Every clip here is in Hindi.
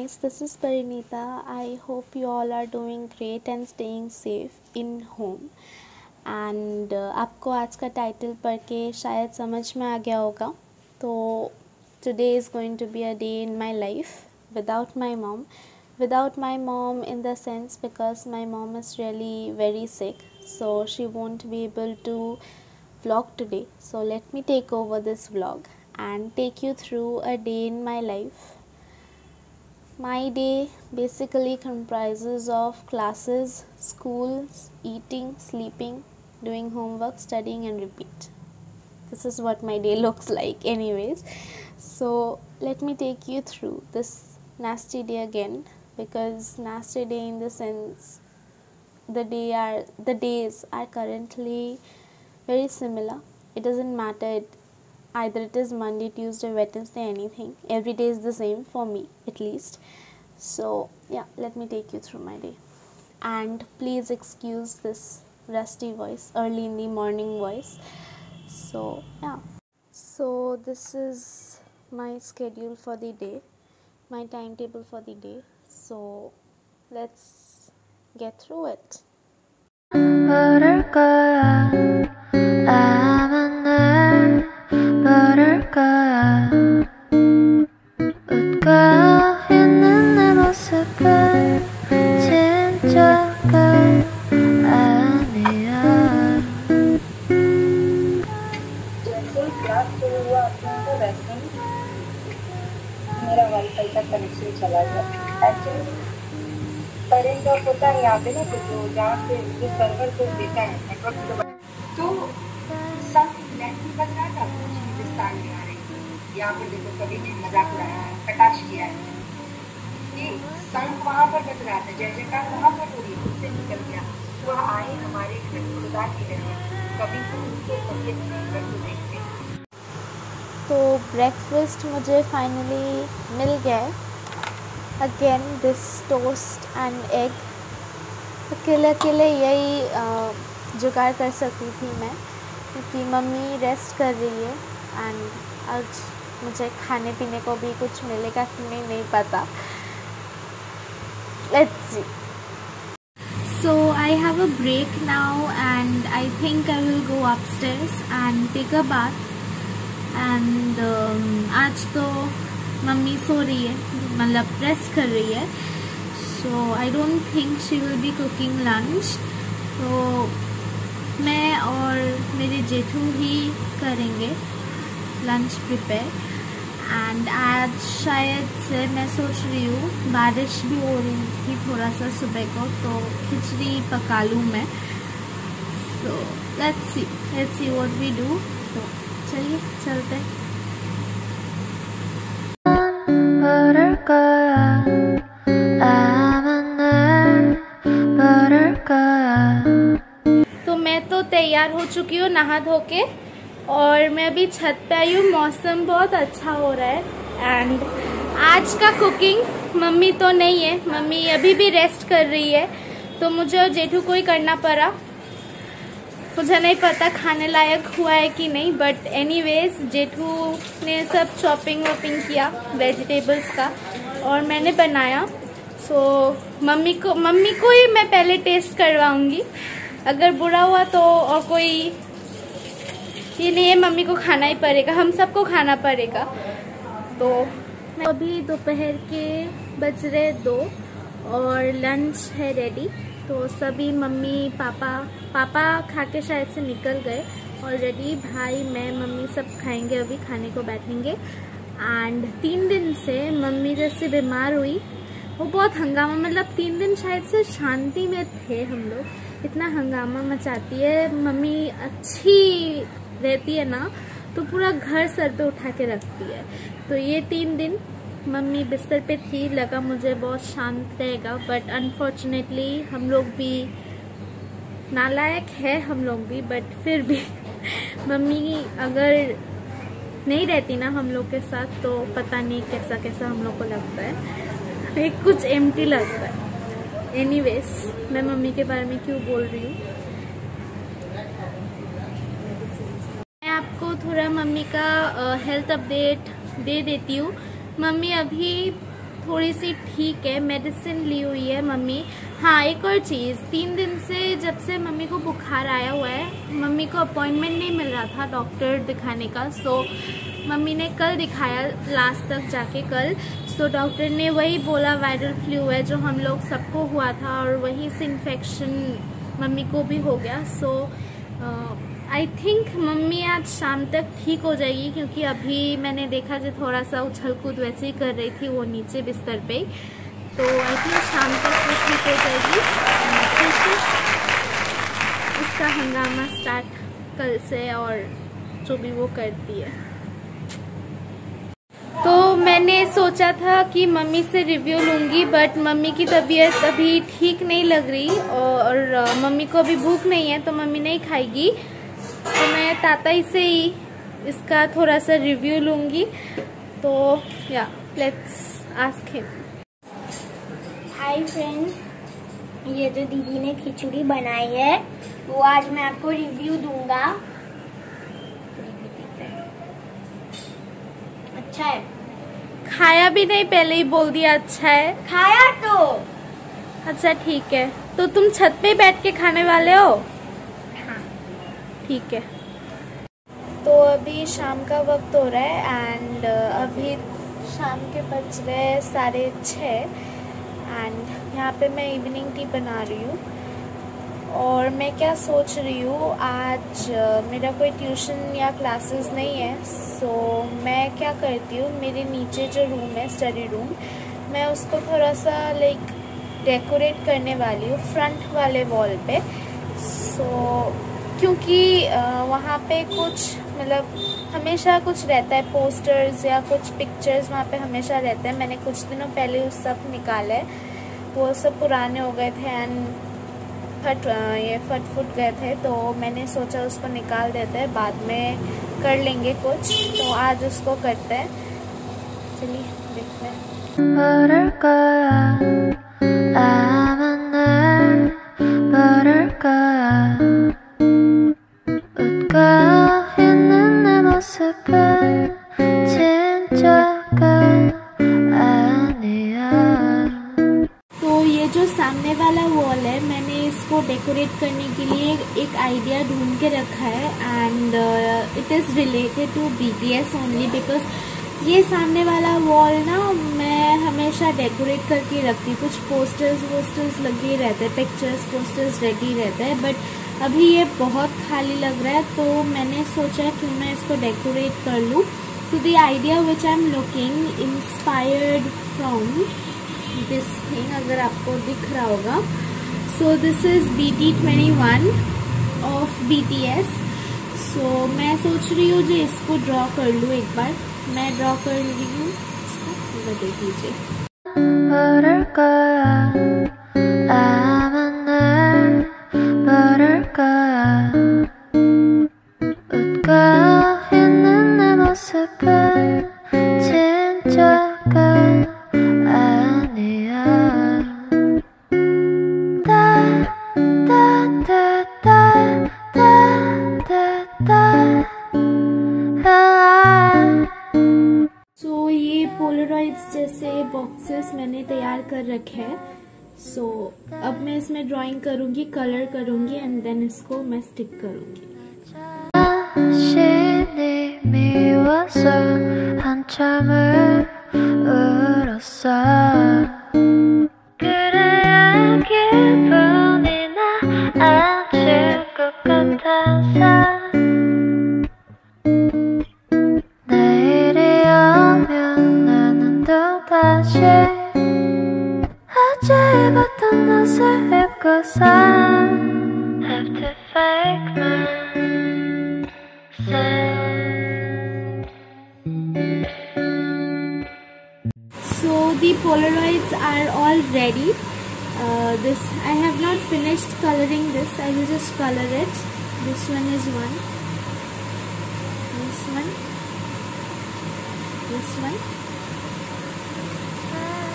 guys, this is Parinita. I hope you all are doing great and staying safe in home. And आपको आज का टाइटल पढ़ के शायद समझ में आ गया होगा. तो today is going to be a day in my life without my mom in the sense because my mom is really very sick, so she won't be able to vlog today. So let me take over this vlog and take you through a day in my life. My day basically comprises of classes, schools, eating, sleeping, doing homework, studying and repeat. This is what my day looks like anyways. So let me take you through this nasty day again, because nasty day in the sense the days are currently very similar. It doesn't matter, either it is Monday, Tuesday, Wednesday, anything. Every day is the same for me at least. So yeah, let me take you through my day. And please excuse this rusty voice, early in the morning voice. So yeah. So this is my schedule for the day, my timetable for the day. So let's get through it. मेरा वाईफाई का कनेक्शन चला गया. एक्चुअली करंट ऑफ होता है यहाँ पे ना, तो जहाँ से जो सर्वर को देता है नेटवर्क, तो सब नेटवर्क बज रहा था. कुछ हिंदुस्तान में आ रही यहाँ पर देखो, कभी ने मजाक उड़ाया है, कटाक्ष किया है कि संघ वहाँ पर बज रहा था, जय जयकार वहाँ पर हो रही है, उससे निकल गया. वह आए हमारे घर खुदा की रहमत, कभी तो उनको तबियत नहीं कर तो देखते. तो ब्रेकफास्ट मुझे फाइनली मिल गया है. Again this toast and egg. अकेले यही जुगाड़ कर सकती थी मैं, क्योंकि मम्मी रेस्ट कर रही है. एंड आज मुझे खाने पीने को भी कुछ मिलेगा कि नहीं पता. Let's see. So I have a break now and I think I will go upstairs and take a bath. And आज तो मम्मी सो रही है, मतलब रेस्ट कर रही है. So I don't think she will be cooking lunch. तो मैं और मेरे जेठू ही करेंगे लंच प्रिपेयर. एंड आज शायद से मैं सोच रही हूँ, बारिश भी हो रही थी थोड़ा सा सुबह को, तो खिचड़ी पका लूँ मैं. So let's see what we do. तो चलिए चलते हैं. तो मैं तो तैयार हो चुकी हूँ नहा धो के, और मैं अभी छत पे आई हूँ. मौसम बहुत अच्छा हो रहा है. एंड आज का कुकिंग मम्मी तो नहीं है, मम्मी अभी भी रेस्ट कर रही है, तो मुझे और जेठू को ही करना पड़ा. मुझे नहीं पता खाने लायक हुआ है कि नहीं, बट एनीवेज जेठू ने सब चॉपिंग वॉपिंग किया वेजिटेबल्स का, और मैंने बनाया. सो मम्मी को ही मैं पहले टेस्ट करवाऊंगी. अगर बुरा हुआ तो और कोई ये नहीं है, मम्मी को खाना ही पड़ेगा, हम सबको खाना पड़ेगा. तो अभी दोपहर के बज रहे 2 और लंच है रेडी. तो सभी मम्मी पापा खा के शायद से निकल गए ऑलरेडी. भाई मैं मम्मी सब खाएंगे, अभी खाने को बैठेंगे. एंड 3 दिन से मम्मी जैसे बीमार हुई, वो बहुत हंगामा, मतलब 3 दिन शायद से शांति में थे हम लोग. इतना हंगामा मचाती है मम्मी. अच्छी रहती है ना तो पूरा घर सर पे उठा के रखती है. तो ये 3 दिन मम्मी बिस्तर पे थी, लगा मुझे बहुत शांत रहेगा, बट अनफॉर्चुनेटली हम लोग भी नालायक है, हम लोग भी, बट फिर भी मम्मी अगर नहीं रहती ना हम लोग के साथ, तो पता नहीं कैसा हम लोग को लगता है, एक कुछ एम्प्टी लगता है. एनीवेज मैं मम्मी के बारे में क्यों बोल रही हूँ. मैं आपको थोड़ा मम्मी का हेल्थ अपडेट दे देती हूँ. मम्मी अभी थोड़ी सी ठीक है, मेडिसिन ली हुई है मम्मी। हाँ, एक और चीज़, 3 दिन से जब से मम्मी को बुखार आया हुआ है, मम्मी को अपॉइंटमेंट नहीं मिल रहा था डॉक्टर दिखाने का। सो मम्मी ने कल दिखाया, लास्ट तक जाके कल। सो डॉक्टर ने वही बोला वायरल फ्लू है जो हम लोग सबको हुआ था, और वहीं से इन्फेक्शन मम्मी को भी हो गया। सो आई थिंक मम्मी आज शाम तक ठीक हो जाएगी, क्योंकि अभी मैंने देखा जो थोड़ा सा उछल कूद वैसे ही कर रही थी वो नीचे बिस्तर पे। तो आई थिंक शाम तक वो ठीक हो जाएगी। फिर से उसका हंगामा स्टार्ट कल से, और जो भी वो करती है। तो मैंने सोचा था कि मम्मी से रिव्यू लूँगी, बट मम्मी की तबीयत अभी ठीक नहीं लग रही, और मम्मी को अभी भूख नहीं है तो मम्मी नहीं खाएगी। तो मैं ताता ही से ही इसका थोड़ा सा रिव्यू लूँगी। तो या let's ask him. Hi friends, ये जो दीदी ने खिचड़ी बनाई है वो आज मैं आपको रिव्यू दूंगा। अच्छा है। खाया भी नहीं, पहले ही बोल दिया अच्छा है। खाया तो अच्छा ठीक है। तो तुम छत पे बैठ के खाने वाले हो? हाँ। ठीक है। तो अभी शाम का वक्त हो रहा है, एंड अभी शाम के बज रहे 6:30, एंड यहाँ पे मैं इवनिंग टी बना रही हूँ। और मैं क्या सोच रही हूँ, आज मेरा कोई ट्यूशन या क्लासेस नहीं है। सो मैं क्या करती हूँ, मेरे नीचे जो रूम है स्टडी रूम, मैं उसको थोड़ा सा लाइक डेकोरेट करने वाली हूँ फ्रंट वाले वॉल पे। सो क्योंकि वहाँ पे कुछ मतलब हमेशा कुछ रहता है, पोस्टर्स या कुछ पिक्चर्स वहाँ पे हमेशा रहते हैं। मैंने कुछ दिनों पहले उस सब निकाला है, वो सब पुराने हो गए थे एंड फट फुट गए थे। तो मैंने सोचा उसको निकाल देते हैं, बाद में कर लेंगे कुछ। तो आज उसको करते हैं, चलिए देखते हैं। तो ये जो सामने वाला वॉल है, मैंने इसको डेकोरेट करने के लिए एक आइडिया ढूंढ के रखा है, and it is related to BTS only, because ये सामने वाला वॉल ना मैं हमेशा डेकोरेट करके रखती हूँ। कुछ पोस्टर्स लगे रहते हैं, पिक्चर्स पोस्टर्स रेडी रहते हैं, बट अभी ये बहुत खाली लग रहा है। तो मैंने सोचा कि मैं इसको डेकोरेट कर लूँ। तो the idea which I am looking inspired from this thing, अगर आपको दिख रहा होगा। So this is BT21 of BTS। सो मैं सोच रही हूँ जो इसको ड्रॉ कर लूँ, एक बार मैं ड्रॉ कर रही हूँ इसको, देख लीजिए। पोलराइड्स जैसे बॉक्सेस मैंने तैयार कर रखे हैं। सो अब मैं इसमें ड्राइंग करूंगी, कलर करूंगी, एंड देन इसको मैं स्टिक करूंगी। So the Polaroids are all ready. This I have not finished coloring this. I will just color it. This one is one. This one. This one.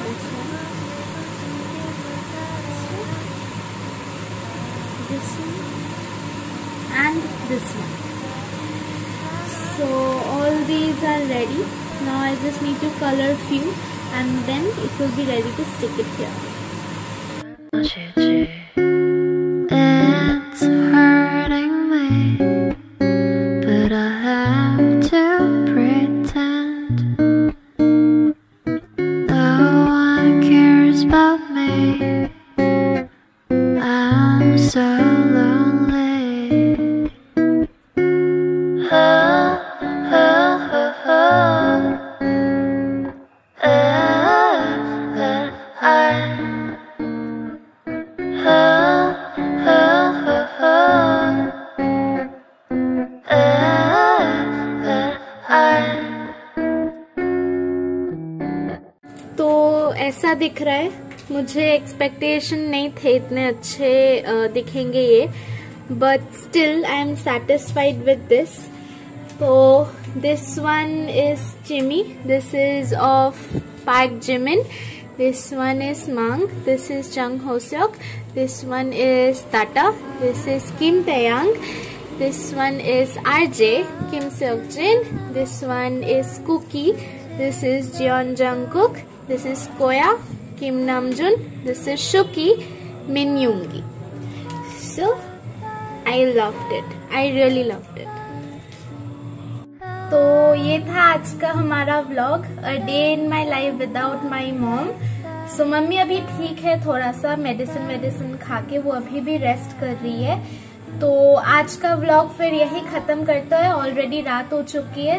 This one. This one. And this one. So all these are ready. Now I just need to color few. and then it will be ready to stick it here. It's hurting me, but I have to pretend no one cares about me. I'm so lonely. तो ऐसा दिख रहा है, मुझे एक्सपेक्टेशन नहीं थे इतने अच्छे दिखेंगे ये, but still I am satisfied with this. तो this one is Jimmy, this is of Park Jimin, this one is Mang, this is Jung Ho Seok, this one is Tata, this is Kim Taeyang, this one is RJ, Kim Seok Jin, this one is Cookie, this is Jeon Jungkook, this is Koya, Kim Namjoon, this is Shuki, Min Yoongi. So I loved it, I really loved it. तो ये था आज का हमारा vlog, a day in my life without my mom. So mummy अभी ठीक है, थोड़ा सा मेडिसिन खा के वो अभी भी रेस्ट कर रही है. तो आज का व्लॉग फिर यही खत्म करता है, ऑलरेडी रात हो चुकी है.